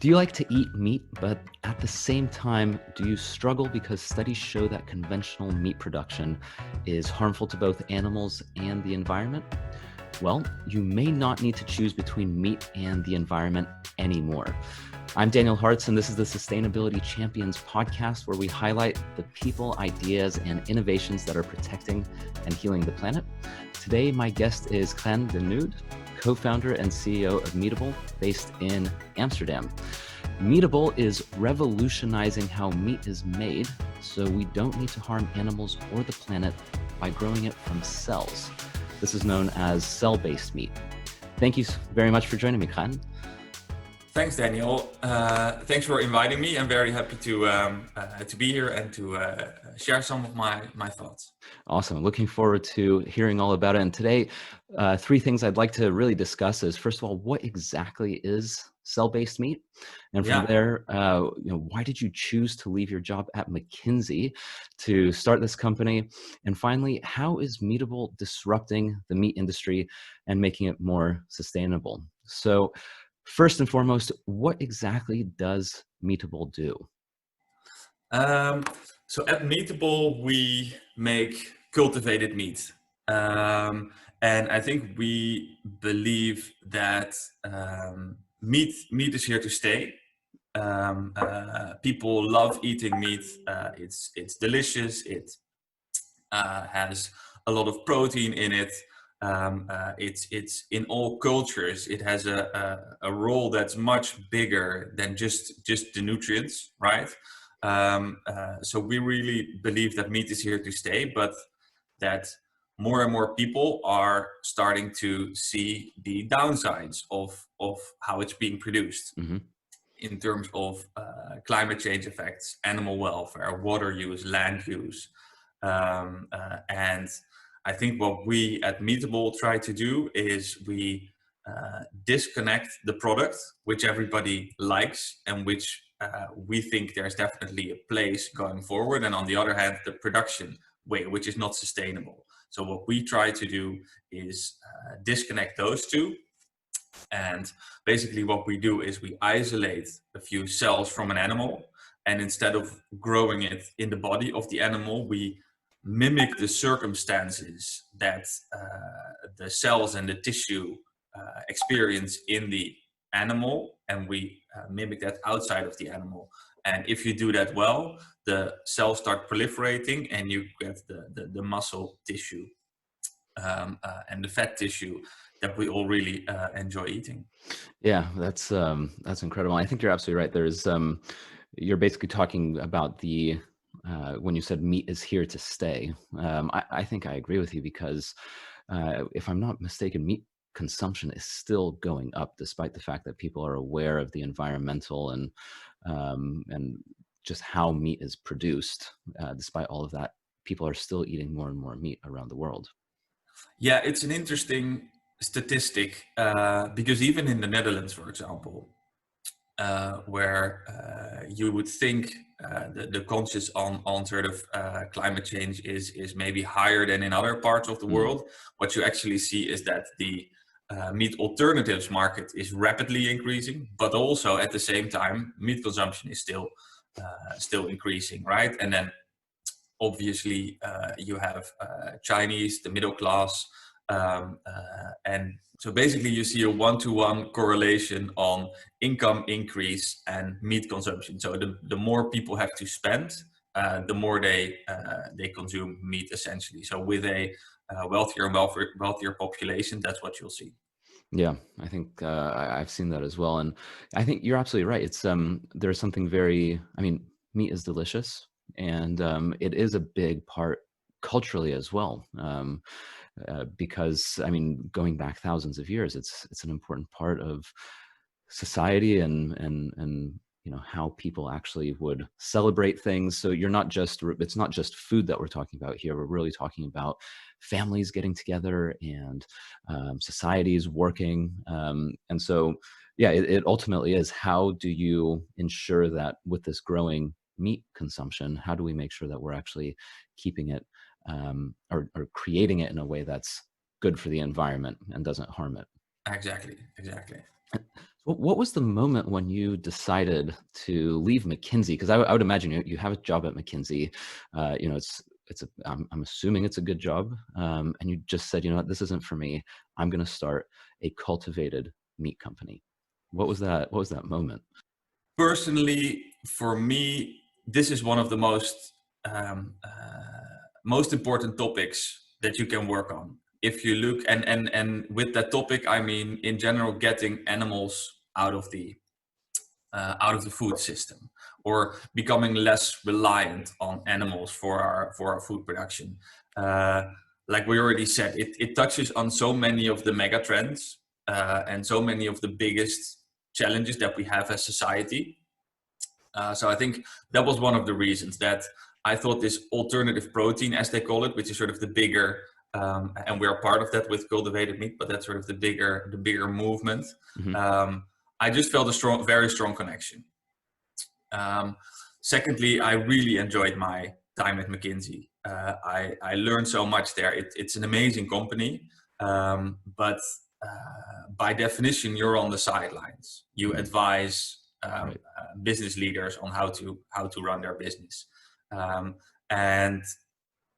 Do you like to eat meat, but at the same time, do you struggle because studies show that conventional meat production is harmful to both animals and the environment? Well, you may not need to choose between meat and the environment anymore. I'm Daniel Hartz, and this is the Sustainability Champions podcast, where we highlight the people, ideas, and innovations that are protecting and healing the planet. Today, my guest is Krijn de Nood, co-founder and CEO of Meatable, based in Amsterdam. Meatable is revolutionizing how meat is made, so we don't need to harm animals or the planet by growing it from cells. This is known as cell-based meat. Thank you very much for joining me, Krijn. Thanks, Daniel. Thanks for inviting me. I'm very happy to be here and to share some of my thoughts. Awesome. Looking forward to hearing all about it. And today, three things I'd like to really discuss is, first of all, what exactly is cell-based meat? And from there, why did you choose to leave your job at McKinsey to start this company? And finally, how is Meatable disrupting the meat industry and making it more sustainable? So first and foremost, what exactly does Meatable do? So at Meatable, we make cultivated meat. And I think we believe that meat is here to stay. People love eating meat. It's delicious. It has a lot of protein in it. It's in all cultures. It has a role that's much bigger than just the nutrients, right? So we really believe that meat is here to stay, but that more and more people are starting to see the downsides of how it's being produced. Mm-hmm. In terms of climate change effects, animal welfare, water use, land use. And I think what we at Meatable try to do is we disconnect the product, which everybody likes and which we think there's definitely a place going forward. And on the other hand, the production way, which is not sustainable. So what we try to do is disconnect those two. And basically what we do is we isolate a few cells from an animal, and instead of growing it in the body of the animal, we mimic the circumstances that the cells and the tissue experience in the animal, and we mimic that outside of the animal. And if you do that well, the cells start proliferating and you get the muscle tissue and the fat tissue that we all really enjoy eating. Yeah, that's incredible. I think you're absolutely right. There's you're basically talking about the when you said meat is here to stay. I think I agree with you because if I'm not mistaken, meat consumption is still going up, despite the fact that people are aware of the environmental and just how meat is produced. Despite all of that, people are still eating more and more meat around the world. Yeah, it's an interesting statistic because even in the Netherlands, for example, where you would think the conscious on sort of climate change is maybe higher than in other parts of the world, what you actually see is that the meat alternatives market is rapidly increasing, but also at the same time, meat consumption is still increasing, right? And then obviously you have Chinese, the middle class, and so basically you see a one-to-one correlation on income increase and meat consumption. So the more people have to spend, the more they consume meat, essentially. So with a wealthier population, that's what you'll see. Yeah, I think I've seen that as well, and I think you're absolutely right. It's there's something very. I mean, meat is delicious, and it is a big part culturally as well. Because I mean, going back thousands of years, it's an important part of society and how people actually would celebrate things. So it's not just food that we're talking about here. We're really talking about families getting together and societies working. And so, yeah, it ultimately is, how do you ensure that with this growing meat consumption, how do we make sure that we're actually keeping it or creating it in a way that's good for the environment and doesn't harm it? Exactly. What was the moment when you decided to leave McKinsey? Because I would imagine you have a job at McKinsey. I'm assuming it's a good job, and you just said, you know what, this isn't for me. I'm going to start a cultivated meat company. What was that? What was that moment? Personally, for me, this is one of the um, most important topics that you can work on. If you look, and with that topic, I mean in general, getting animals out of the food system, or becoming less reliant on animals for our food production. Uh, like we already said, it touches on so many of the mega trends and so many of the biggest challenges that we have as society. So I think that was one of the reasons that I thought this alternative protein, as they call it, which is sort of the bigger, and we're part of that with cultivated meat, but that's sort of the bigger movement. Hmm. Um, I just felt a very strong connection. Um, Secondly, I really enjoyed my time at McKinsey. I learned so much there. It's an amazing company, but by definition, you're on the sidelines. You Hmm. advise Right. business leaders on how to run their business, and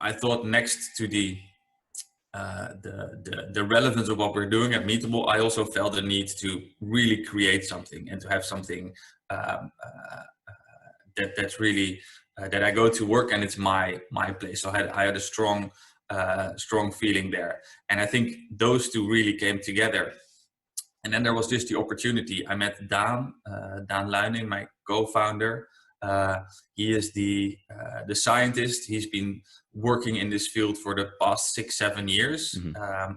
I thought next to the relevance of what we're doing at Meatable, I also felt the need to really create something and to have something um, that's really that I go to work and it's my place. So I had a strong feeling there, and I think those two really came together. And then there was just the opportunity. I met Dan Luining, my co-founder. Uh, he is the scientist. He's been working in this field for the past 6-7 years, Hmm.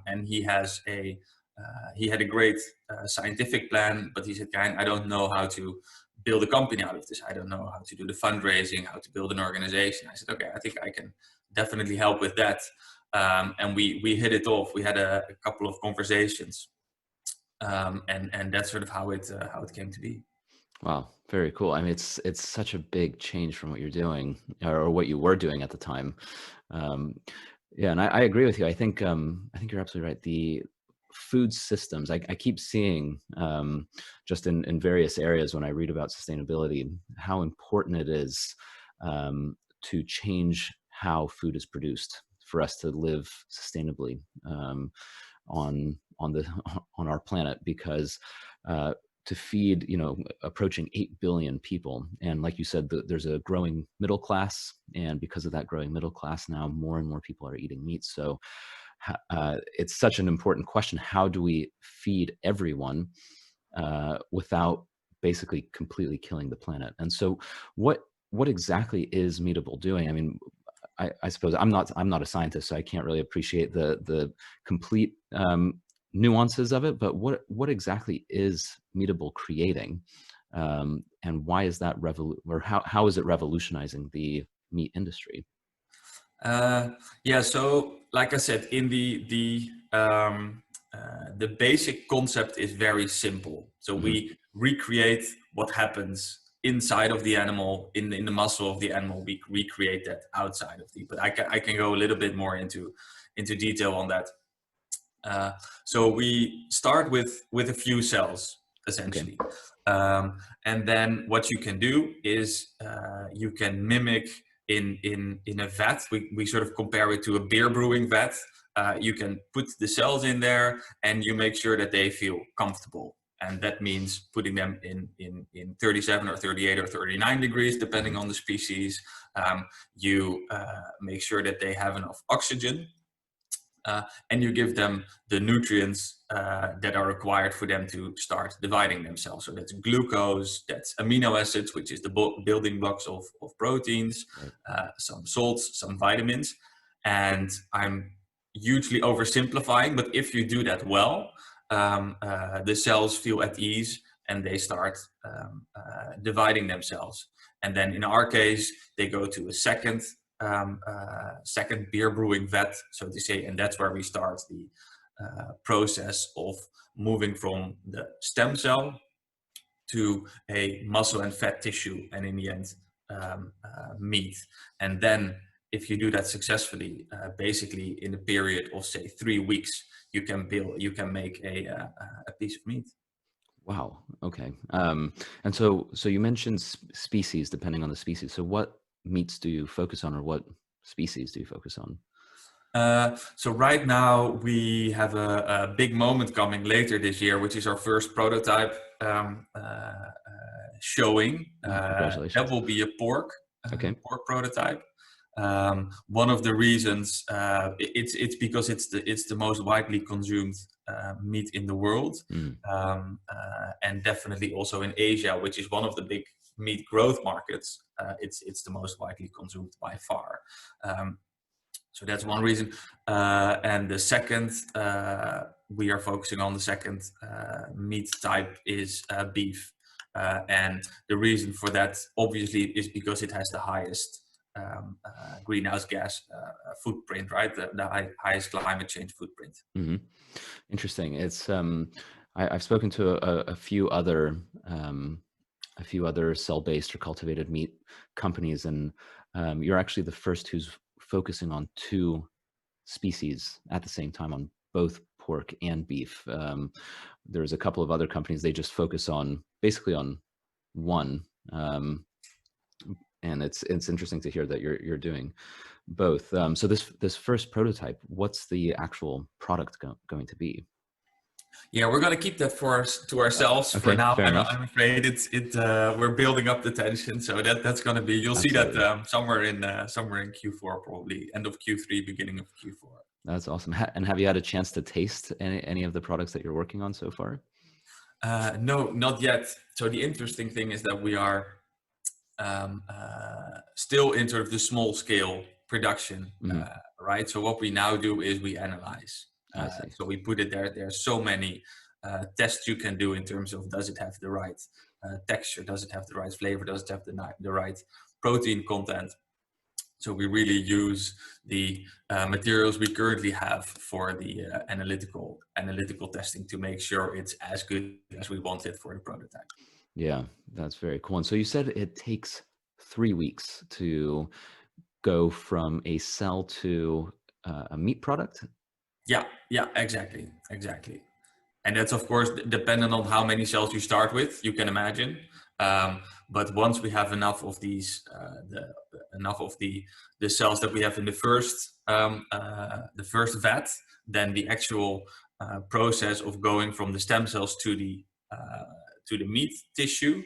and he had a great scientific plan. But he said, "Krijn, I don't know how to build a company out of this. I don't know how to do the fundraising, how to build an organization." I said, "Okay, I think I can definitely help with that." And we hit it off. We had a couple of conversations, and that's sort of how it came to be. Wow, very cool. I mean, it's such a big change from what you're doing or what you were doing at the time. Um, yeah, and I agree with you. I think you're absolutely right. The food systems, I keep seeing just in various areas when I read about sustainability, how important it is to change how food is produced for us to live sustainably on the on our planet because uh, to feed, you know, approaching 8 billion people. And like you said, there's a growing middle class. And because of that growing middle class, now more and more people are eating meat. So it's such an important question. How do we feed everyone without basically completely killing the planet? And so what exactly is Meatable doing? I mean, I suppose I'm not a scientist, so I can't really appreciate the complete nuances of it. But what exactly is Meatable creating, and why is that or how is it revolutionizing the meat industry? Uh, yeah, so like I said, in the basic concept is very simple. So Hmm. we recreate what happens inside of the animal, in the muscle of the animal. We recreate that outside of the. But I can go a little bit more into detail on that. Uh, so we start with a few cells Okay. essentially, and then what you can do is you can mimic in a vat. We sort of compare it to a beer brewing vat. You can put the cells in there, and you make sure that they feel comfortable. And that means putting them in 37 or 38 or 39 degrees, depending Hmm. on the species. You make sure that they have enough oxygen, and you give them the nutrients that are required for them to start dividing themselves. So that's glucose, that's amino acids, which is the building blocks of proteins, Right. some salts, some vitamins. And I'm hugely oversimplifying, but if you do that well, the cells feel at ease and they start dividing themselves. And then in our case, they go to a second beer brewing vat, so to say, and that's where we start the process of moving from the stem cell to a muscle and fat tissue, and in the end, meat. And then, if you do that successfully, basically in a period of say 3 weeks, you can make a piece of meat. Wow. Okay. And so you mentioned species, depending on the species. So what meats do you focus on, or what species do you focus on? So right now we have a big moment coming later this year, which is our first prototype showing. Oh, That congratulations. will be a Okay. pork prototype. One of the reasons it's because it's the most widely consumed meat in the world, Mm, and definitely also in Asia, which is one of the big meat growth markets. It's the most widely consumed by far. Um, so that's one reason. And the second, we are focusing on the second meat type is beef. And the reason for that, obviously, is because it has the highest greenhouse gas footprint, right? The highest climate change footprint. hmm Interesting. I've spoken to a few other cell-based or cultivated meat companies, and you're actually the first who's focusing on two species at the same time, on both pork and beef. There's a couple of other companies, they just focus on basically on one. Um, and it's interesting to hear that you're doing both. So this first prototype, what's the actual product going to be? Yeah, we're gonna keep that for us to ourselves for Okay, now. fair enough. I'm afraid we're building up the tension, so that's gonna be, you'll see that Absolutely. somewhere in Q4, probably end of Q3, beginning of Q4. That's awesome. And have you had a chance to taste any of the products that you're working on so far? No, not yet. So the interesting thing is that we are still in sort of the small scale production, Mhm. right? So what we now do is we analyze. I see. So we put it there. There are so many tests you can do in terms of, does it have the right texture? Does it have the right flavor? Does it have the right protein content? So we really use the materials we currently have for the analytical testing to make sure it's as good as we want it for the prototype. Yeah, that's very cool. And so you said it takes 3 weeks to go from a cell to a meat product? Yeah, yeah, exactly. And that's of course dependent on how many cells you start with. You can imagine, but once we have enough of enough of the cells that we have in the first vat, then the actual process of going from the stem cells to the meat tissue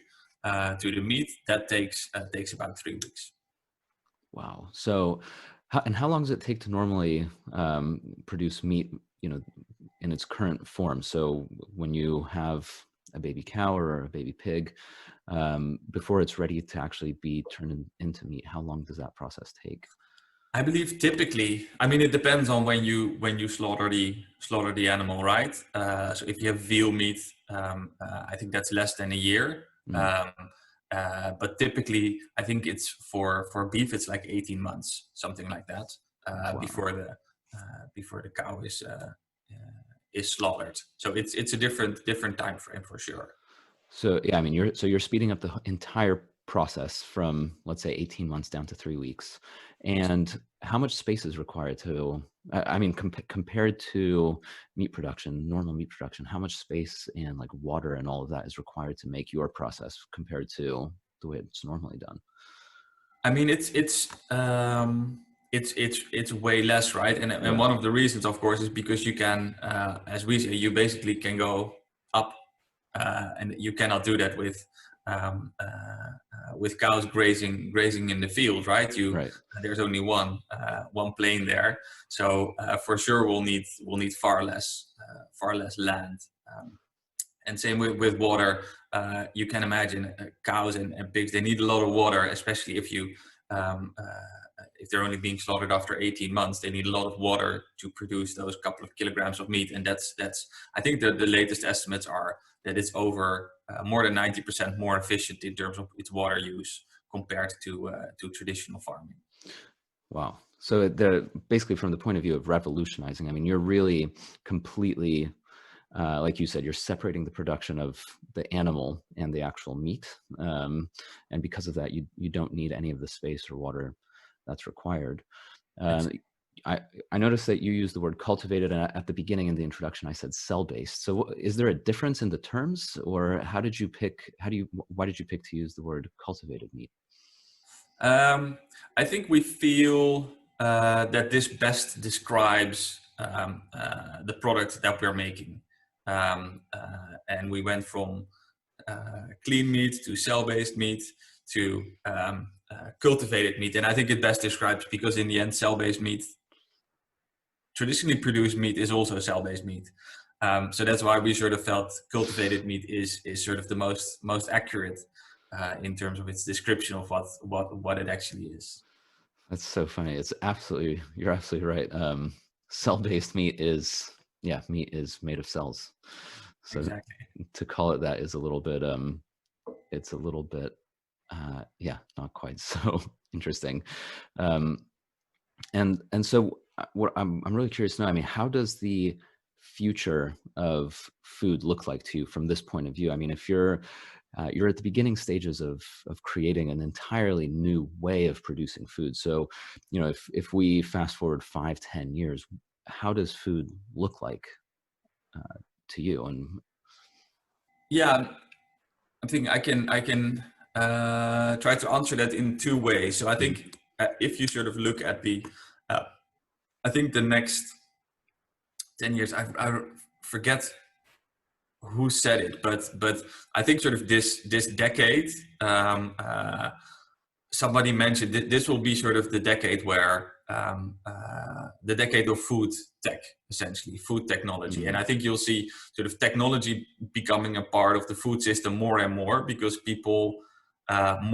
to the meat, that takes about 3 weeks. Wow. So, how long does it take to normally produce meat, you know, in its current form? So when you have a baby cow or a baby pig, before it's ready to actually be turned into meat, how long does that process take? I believe typically, I mean, it depends on when you slaughter the animal, right? So if you have veal meat, I think that's less than a year. Mm, Um, but typically, I think it's for beef, it's like 18 months, something like that, wow. before the cow is slaughtered. So it's a different time frame for sure. So yeah, I mean, you're speeding up the entire process from, let's say, 18 months down to 3 weeks. And how much space is required to, I mean, compared to meat production, normal meat production, how much space and like water and all of that is required to make your process compared to the way it's normally done? I mean, it's way less, right? And Yeah. one of the reasons, of course, is because you can, as we say, you basically can go up, and you cannot do that with cows grazing in the field, right? Right. There's only one plane there, so for sure we'll need far less land. And same with water. You can imagine cows and pigs, they need a lot of water, especially if they're only being slaughtered after 18 months. They need a lot of water to produce those couple of kilograms of meat. And that's I think the latest estimates are that it's over more than 90% more efficient in terms of its water use compared to traditional farming. Wow. So they're basically, from the point of view of revolutionizing, I mean, you're really completely, like you said, you're separating the production of the animal and the actual meat. And because of that, you don't need any of the space or water that's required. Um, I noticed that you used the word cultivated, and at the beginning in the introduction, I said cell-based. So is there a difference in the terms, or why did you pick to use the word cultivated meat? I think we feel that this best describes the product that we're making. And we went from clean meat to cell-based meat to cultivated meat. And I think it best describes, because in the end, cell-based meat, traditionally produced meat, is also cell-based meat. So that's why we sort of felt cultivated meat is sort of the most accurate in terms of its description of what it actually is. That's so funny. You're absolutely right. Cell-based meat is, yeah, meat is made of cells. So Exactly. to call it that is a little bit, it's a little bit, yeah, not quite so interesting. Um, and so what I'm really curious to know, I mean, how does the future of food look like to you from this point of view? I mean, if you're at the beginning stages of creating an entirely new way of producing food. So, if we fast forward 5, 10 years, how does food look like to you? And Yeah, I think I can try to answer that in two ways. So I Mhm. think if you sort of look at uh, I think the next 10 years, I forget who said it, but I think sort of this decade, somebody mentioned this will be sort of the decade where the decade of food tech, essentially food technology. And Mhm. I think you'll see sort of technology becoming a part of the food system more and more, because people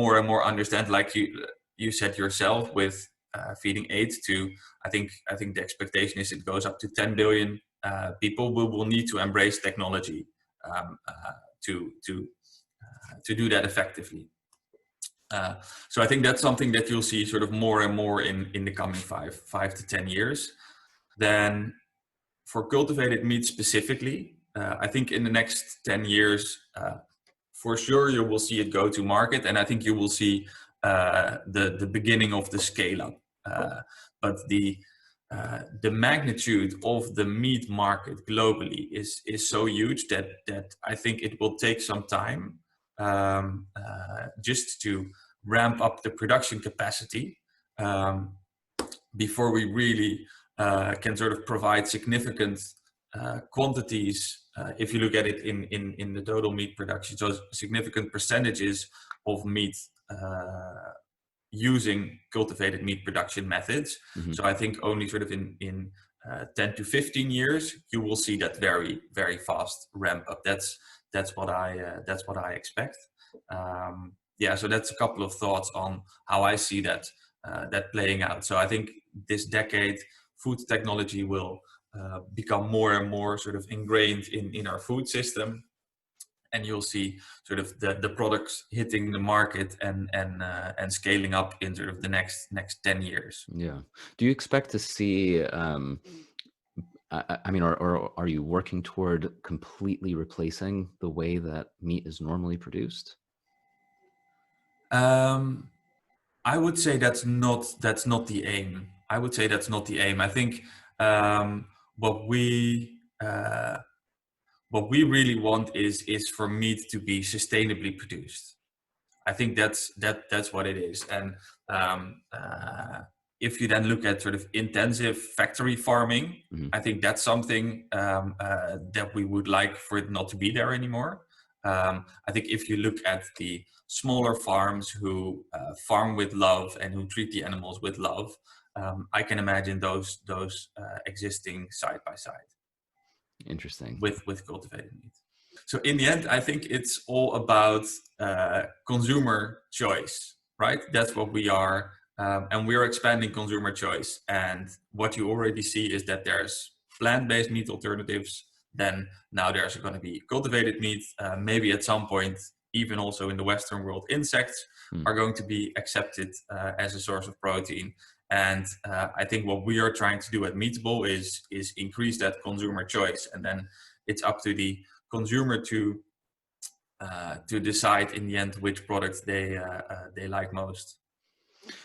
more and more understand, like you said yourself, with feeding 8 to, I think the expectation is it goes up to 10 billion people will need to embrace technology um, uh, to to to do that effectively. So I think that's something that you'll see sort of more and more in the coming 5 to 10 years. Then for cultivated meat specifically, I think in the next 10 years, for sure you will see it go to market, and I think you will see the beginning of the scale up. But the magnitude of the meat market globally is so huge that I think it will take some time just to ramp up the production capacity um, before we really can sort of provide significant quantities. If you look at it in the total meat production, so significant percentages of meat using cultivated meat production methods. Mhm. So I think only sort of in 10 to 15 years, you will see that very, very fast ramp up. That's what I expect. Yeah, so that's a couple of thoughts on how I see that playing out. So I think this decade, food technology will become more and more sort of ingrained in our food system, and you'll see sort of the products hitting the market and scaling up in sort of the next 10 years. Yeah. Do you expect to see, I mean, or are you working toward completely replacing the way that meat is normally produced? um, I would say that's not the aim. I would say that's not the aim. I think um, what we uh, what we really want is for meat to be sustainably produced. I think that's what it is. And if you then look at sort of intensive factory farming, Mhm. I think that's something that we would like for it not to be there anymore. I think if you look at the smaller farms who farm with love and who treat the animals with love, I can imagine those existing side by side Interesting. with cultivated meat. So in the end, I think it's all about consumer choice, right? That's what we are, and we're expanding consumer choice. And what you already see is that there's plant-based meat alternatives. Then now there's going to be cultivated meat. Maybe at some point, even also in the Western world, insects Hmm. are going to be accepted as a source of protein. And I think what we are trying to do at Meatable is increase that consumer choice, and then it's up to the consumer to decide in the end which products they like most.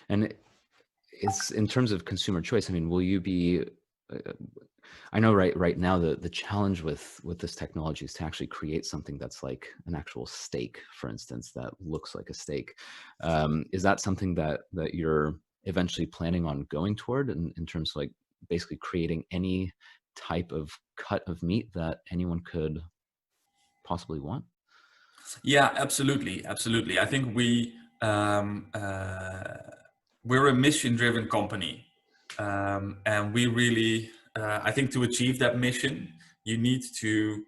And It's in terms of consumer choice. I mean, will you be? Uh, I know right now the challenge with this technology is to actually create something that's like an actual steak, for instance, that looks like a steak. Is that something that you're eventually planning on going toward in terms of like basically creating any type of cut of meat that anyone could possibly want? Yeah, absolutely, absolutely. I think um, uh, we're a mission-driven company, and we really, I think, to achieve that mission, you need to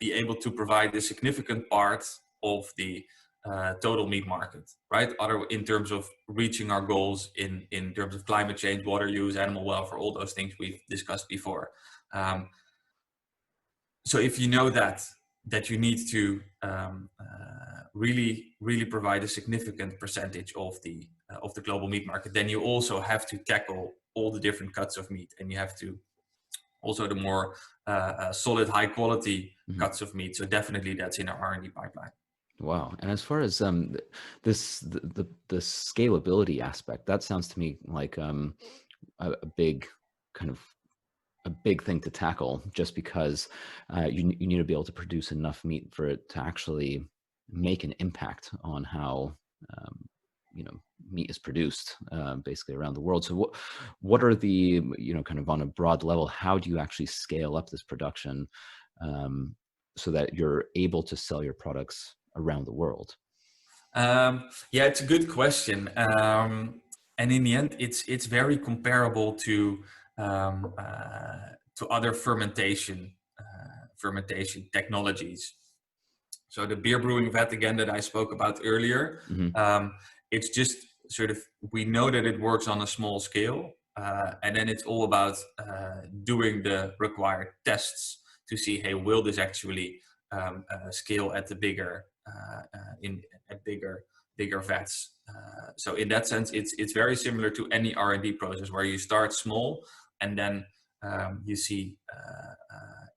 be able to provide a significant part of the total meat market, right? Other in terms of reaching our goals in terms of climate change, water use, animal welfare, all those things we've discussed before. Um, so if you know that you need to really provide a significant percentage of the global meat market, then you also have to tackle all the different cuts of meat, and you have to also the more solid, high quality Mhm. cuts of meat. So definitely that's in our R&D pipeline. Wow. And as far as the scalability aspect, that sounds to me like a big kind of a big thing to tackle, just because you need to be able to produce enough meat for it to actually make an impact on how um, meat is produced basically around the world. So what are the, kind of on a broad level, how do you actually scale up this production so that you're able to sell your products around the world? Yeah, it's a good question. And in the end, it's very comparable to other fermentation technologies. So the beer brewing vat again that I spoke about earlier, Hmm. it's just sort of we know that it works on a small scale, and then it's all about doing the required tests to see, hey, will this actually scale at the bigger in at bigger vats? So in that sense, it's very similar to any R&D process where you start small and then you see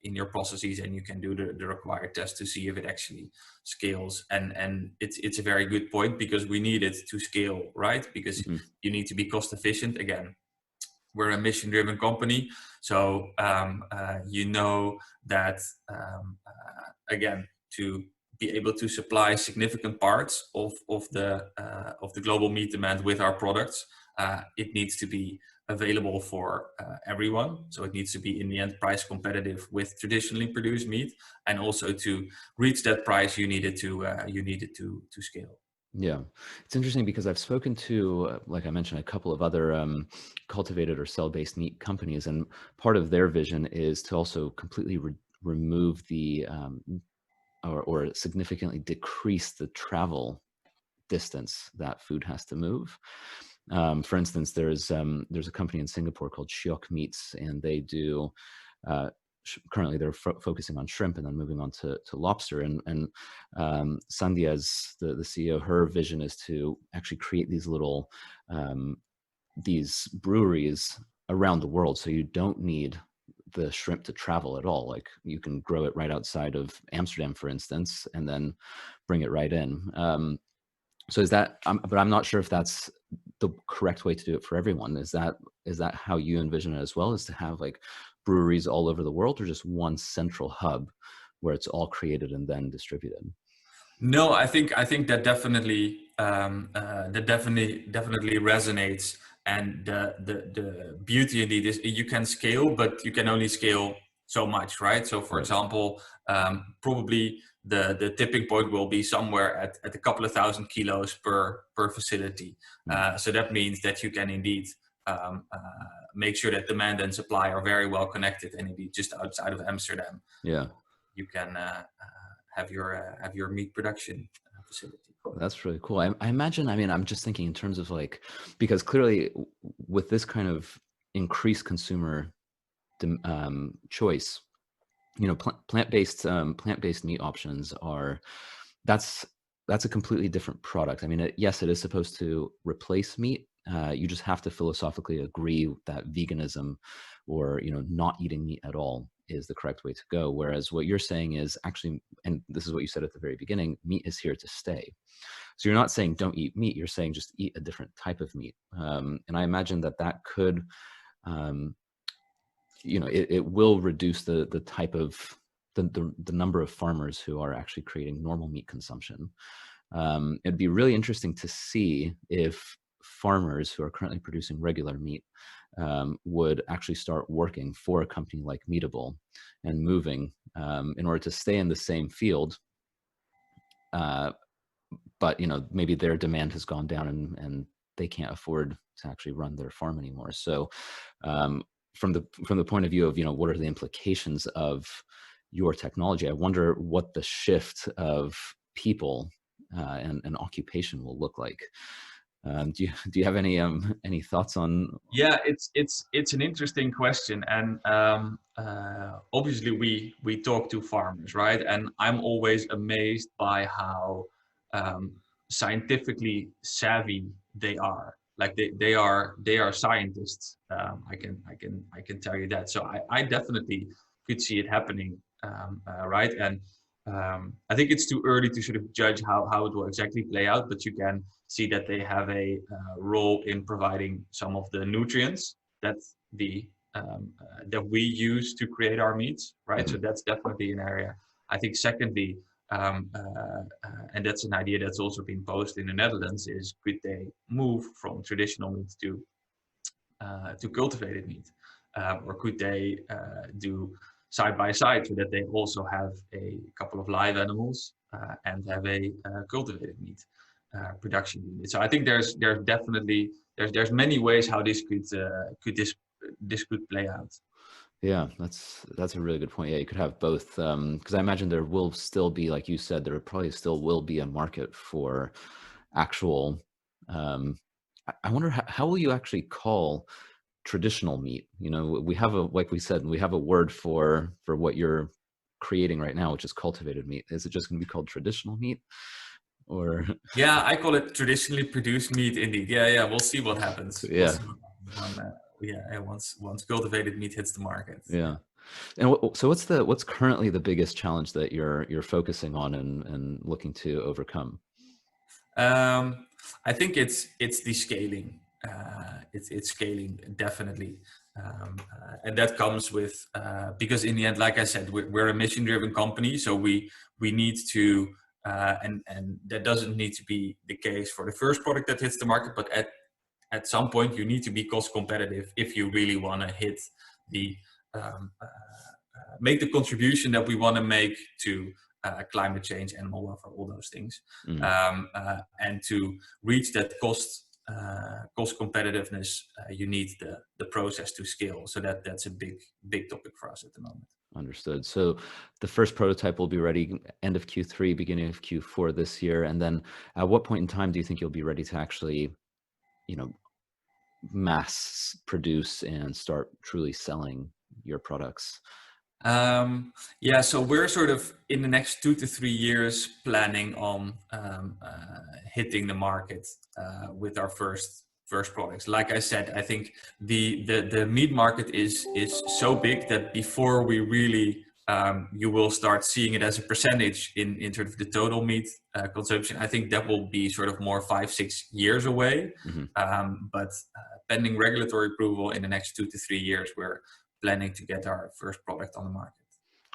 in your processes, and you can do the required test to see if it actually scales. And it's a very good point, because we need it to scale, right? Because Hmm. you need to be cost efficient. Again, we're a mission driven company, so you know that again, to be able to supply significant parts of the global meat demand with our products, it needs to be available for everyone. So it needs to be in the end price competitive with traditionally produced meat, and also to reach that price, you needed to scale. Yeah, it's interesting because I've spoken to, like I mentioned, a couple of other cultivated or cell-based meat companies, and part of their vision is to also completely remove the or significantly decrease the travel distance that food has to move. For instance, there's a company in Singapore called Shiok Meats, and they do currently they're focusing on shrimp and then moving on to lobster. And Sandhya's the CEO. Her vision is to actually create um, these breweries around the world, so you don't need the shrimp to travel at all. Like you can grow it right outside of Amsterdam, for instance, and then bring it right in. So is that? But I'm not sure if that's the correct way to do it for everyone. Is that how you envision it as well? Is to have like breweries all over the world, or just one central hub where it's all created and then distributed? No, I think that definitely resonates. And the beauty indeed is you can scale, but you can only scale so much, right? So for Right. example, probably the tipping point will be somewhere at a couple of thousand kilos per facility. Mm. So that means that you can indeed make sure that demand and supply are very well connected, and indeed just outside of Amsterdam Yeah. you can have your meat production facility. That's really cool. I imagine, I mean, I'm just thinking in terms of like, because clearly with this kind of increased consumer choice, plant-based meat options are, that's that's a completely different product. I mean, yes, it is supposed to replace meat. You just have to philosophically agree that veganism, or not eating meat at all, is the correct way to go. Whereas what you're saying is actually, and this is what you said at the very beginning, meat is here to stay. So you're not saying don't eat meat, you're saying just eat a different type of meat. And I imagine that that could, um, it will reduce the type of the number of farmers who are actually creating normal meat consumption. It'd be really interesting to see if farmers who are currently producing regular meat would actually start working for a company like Meatable and moving in order to stay in the same field. Uh, but maybe their demand has gone down and they can't afford to actually run their farm anymore. So um, from the point of view of what are the implications of your technology, I wonder what the shift of people and occupation will look like. Do you have any thoughts on? Yeah, it's an interesting question, and obviously we talk to farmers, right? And I'm always amazed by how um, scientifically savvy they are. Like they are scientists. I can tell you that. So I definitely could see it happening, right? And I think it's too early to sort of judge how it will exactly play out, but you can see that they have a role in providing some of the nutrients that that we use to create our meats, right? So Mhm. that's definitely an area. I think secondly, and that's an idea that's also been posed in the Netherlands, is could they move from traditional meat to cultivated meat, or could they do side by side so that they also have a couple of live animals and have a cultivated meat production unit. So I think there's definitely there's many ways how this could play out. Yeah, that's a really good point. Yeah, you could have both, because I imagine there will still be, like you said, there probably still will be a market for actual. I wonder how will you actually call traditional meat? We have like we said, we have a word for what you're creating right now, which is cultivated meat. Is it just going to be called traditional meat, or? Yeah, I call it traditionally produced meat. Indeed, yeah. We'll see what happens. We'll Yeah, see what happens once cultivated meat hits the market. yeah. Yeah. And so what's currently the biggest challenge that you're focusing on and looking to overcome? I think it's the scaling. It's scaling definitely, and that comes with because in the end, like I said, we're a mission-driven company, so we need to, and that doesn't need to be the case for the first product that hits the market, but at some point you need to be cost competitive if you really want to hit the make the contribution that we want to make to climate change, animal welfare, all those things, Mm, and to reach that cost competitiveness, you need the process to scale. So that's a big topic for us at the moment. understood. So the first prototype will be ready end of Q3, beginning of Q4 this year. And then at what point in time do you think you'll be ready to actually, you know, mass produce and start truly selling your products? Yeah, so we're sort of in the next 2 to 3 years planning on hitting the market with our first products. Like I said, I think the meat market is so big that before we really you will start seeing it as a percentage in sort of the total meat consumption. I think that will be sort of more 5-6 years away. Hmm. But pending regulatory approval in the next 2 to 3 years, we're planning to get our first product on the market.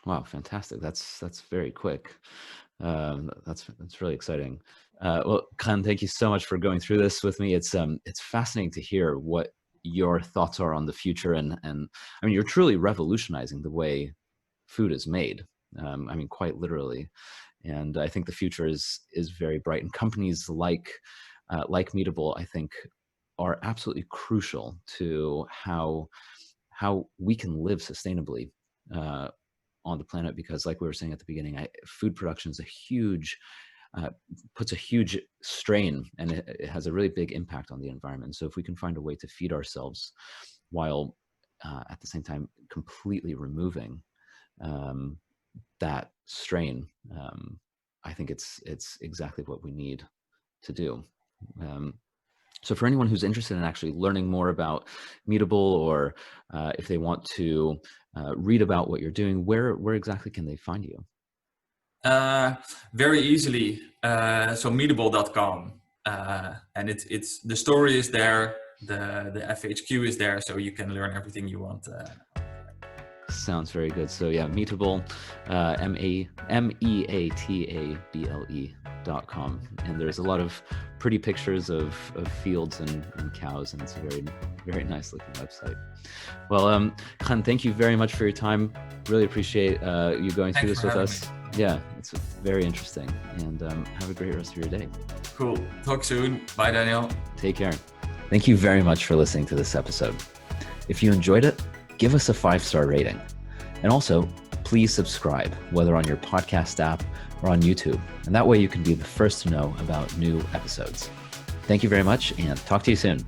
Wow, fantastic. That's very quick. That's really exciting. Well, Khan, thank you so much for going through this with me. It's fascinating to hear what your thoughts are on the future, and I mean, you're truly revolutionizing the way food is made. I mean, quite literally. And I think the future is very bright. And companies like Meatable, I think, are absolutely crucial to how we can live sustainably uh, on the planet. Because, like we were saying at the beginning, food production is a huge uh, puts a huge strain, and it has a really big impact on the environment. So if we can find a way to feed ourselves while at the same time completely removing um, that strain, I think it's exactly what we need to do. Um, so for anyone who's interested in actually learning more about Meatable, or if they want to read about what you're doing, where exactly can they find you? Very easily. So meatable.com. And it's the story is there, the FAQ is there, so you can learn everything you want. Sounds very good. So yeah, Meatable, MEATABLE.com. And there's a lot of pretty pictures of fields and cows, and it's a very, very nice looking website. Well, Krijn, thank you very much for your time. Really appreciate you going through this with us. Yeah, it's very interesting. And have a great rest of your day. Cool. Talk soon. Bye, Daniel. Take care. Thank you very much for listening to this episode. If you enjoyed it, give us a 5-star rating. And also, please subscribe, whether on your podcast app or on YouTube. And that way you can be the first to know about new episodes. Thank you very much, and talk to you soon.